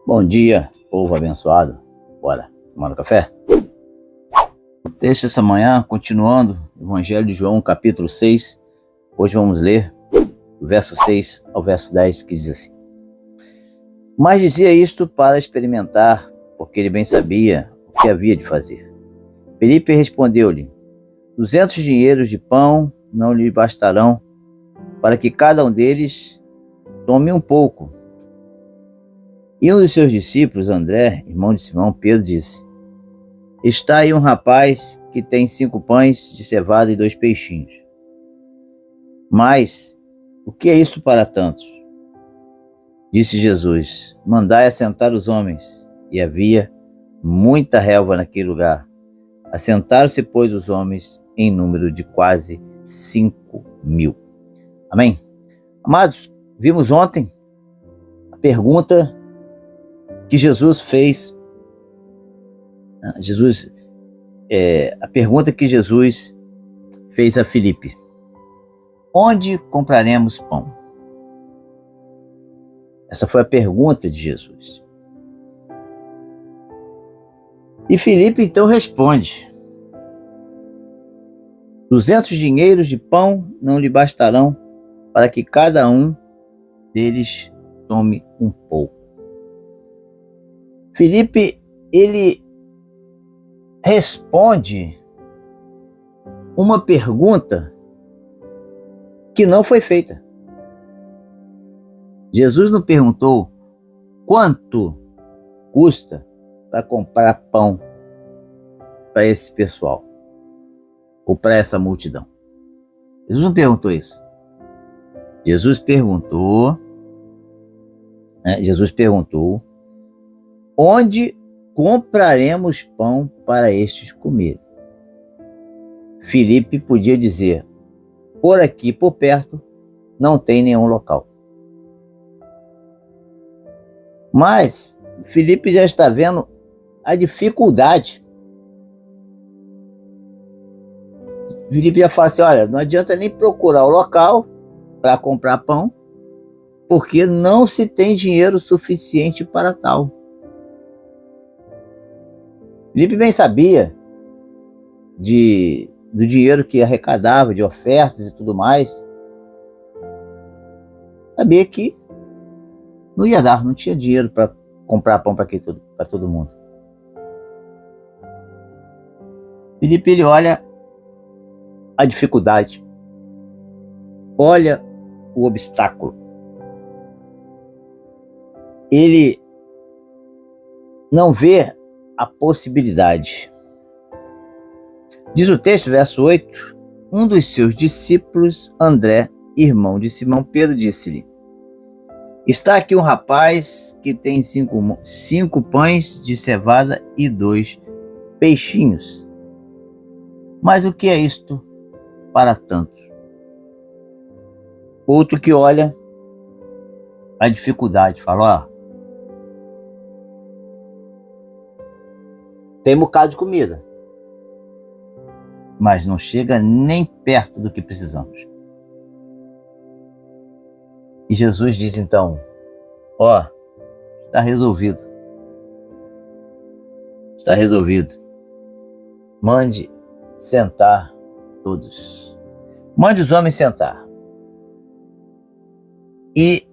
Bom dia, povo abençoado. Bora tomar um café? O texto essa manhã, continuando, Evangelho de João, capítulo 6. Hoje vamos ler do verso 6 ao verso 10, que diz assim: Mas dizia isto para experimentar, porque ele bem sabia o que havia de fazer. Filipe respondeu-lhe: 200 dinheiros de pão não lhe bastarão para que cada um deles tome um pouco. E um dos seus discípulos, André, irmão de Simão, Pedro, disse: Está aí um rapaz que tem 5 pães de cevada e 2 peixinhos. Mas o que é isso para tantos? Disse Jesus: Mandai assentar os homens. E havia muita relva naquele lugar. Assentaram-se, pois, os homens em número de quase 5.000. Amém? Amados, vimos ontem a pergunta que Jesus fez. A pergunta que Jesus fez a Filipe: onde compraremos pão? Essa foi a pergunta de Jesus. E Filipe então responde: 200 dinheiros de pão não lhe bastarão para que cada um deles tome um pouco. Filipe, ele responde uma pergunta que não foi feita. Jesus não perguntou quanto custa para comprar pão para esse pessoal ou para essa multidão. Jesus não perguntou isso. Jesus perguntou onde compraremos pão para estes comerem. Filipe podia dizer: por aqui, por perto, não tem nenhum local. Mas Filipe já está vendo a dificuldade. Filipe já fala assim: olha, não adianta nem procurar o local para comprar pão, porque não se tem dinheiro suficiente para tal. Filipe bem sabia do dinheiro que arrecadava, de ofertas e tudo mais. Sabia que não ia dar, não tinha dinheiro para comprar pão para todo mundo. Filipe, ele olha a dificuldade, olha o obstáculo. Ele não vê a possibilidade. Diz o texto, verso 8, um dos seus discípulos, André, irmão de Simão Pedro, disse-lhe: Está aqui um rapaz que tem 5 pães de cevada e 2 peixinhos. Mas o que é isto para tantos? Outro que olha a dificuldade, fala: ó, tem um bocado de comida, mas não chega nem perto do que precisamos. E Jesus diz então: ó, está resolvido. Está resolvido. Mande sentar todos. Mande os homens sentar. E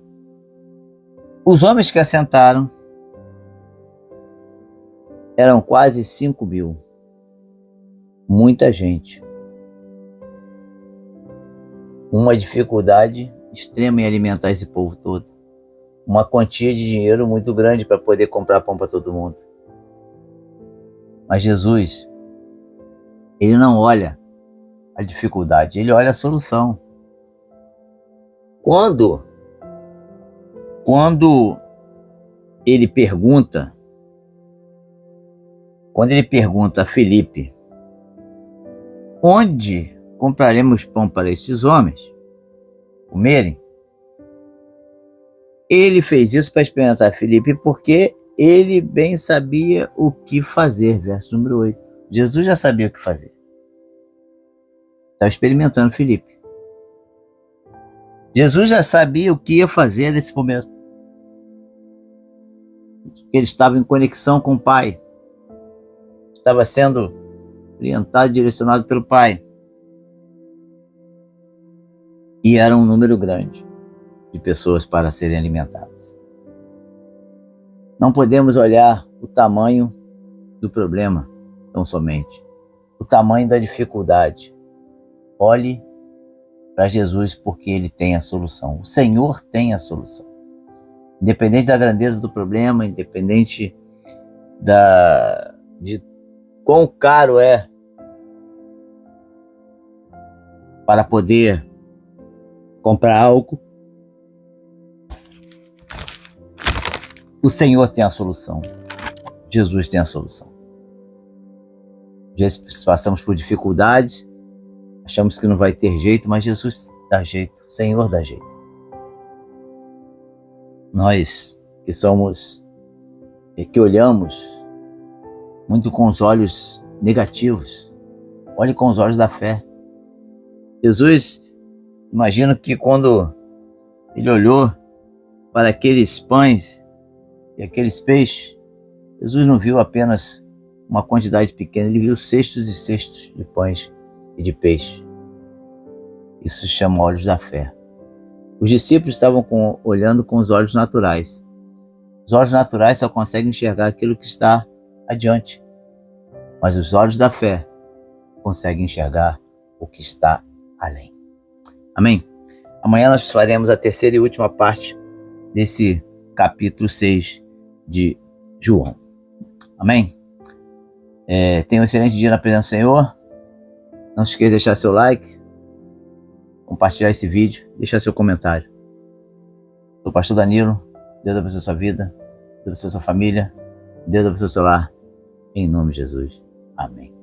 os homens que assentaram eram quase 5.000. Muita gente. Uma dificuldade extrema em alimentar esse povo todo. Uma quantia de dinheiro muito grande para poder comprar pão para todo mundo. Mas Jesus, ele não olha a dificuldade, ele olha a solução. Quando ele pergunta a Filipe: onde compraremos pão para estes homens comerem? Ele fez isso para experimentar Filipe, porque ele bem sabia o que fazer. Verso número 8. Jesus já sabia o que fazer. Estava experimentando Filipe. Jesus já sabia o que ia fazer nesse momento. porque ele estava em conexão com o Pai, estava sendo orientado e direcionado pelo Pai. E era um número grande de pessoas para serem alimentadas. Não podemos olhar o tamanho do problema tão somente, o tamanho da dificuldade. Olhe para Jesus, porque Ele tem a solução. O Senhor tem a solução. Independente da grandeza do problema, independente de quão caro é para poder comprar algo, o Senhor tem a solução. Jesus tem a solução. Às vezes passamos por dificuldades, achamos que não vai ter jeito, mas Jesus dá jeito, o Senhor dá jeito. Nós que olhamos muito com os olhos negativos, olhe com os olhos da fé. Jesus, imagino que quando ele olhou para aqueles pães e aqueles peixes, Jesus não viu apenas uma quantidade pequena, ele viu cestos e cestos de pães e de peixe. Isso se chama olhos da fé. Os discípulos estavam olhando com os olhos naturais. Os olhos naturais só conseguem enxergar aquilo que está adiante, mas os olhos da fé conseguem enxergar o que está além. Amém? Amanhã nós faremos a terceira e última parte desse capítulo 6 de João. Amém? Tenha um excelente dia na presença do Senhor. Não se esqueça de deixar seu like, compartilhar esse vídeo, deixar seu comentário. Sou o pastor Danilo. Deus abençoe a sua vida, Deus abençoe a sua família, Deus abençoe o seu lar. Em nome de Jesus. Amém.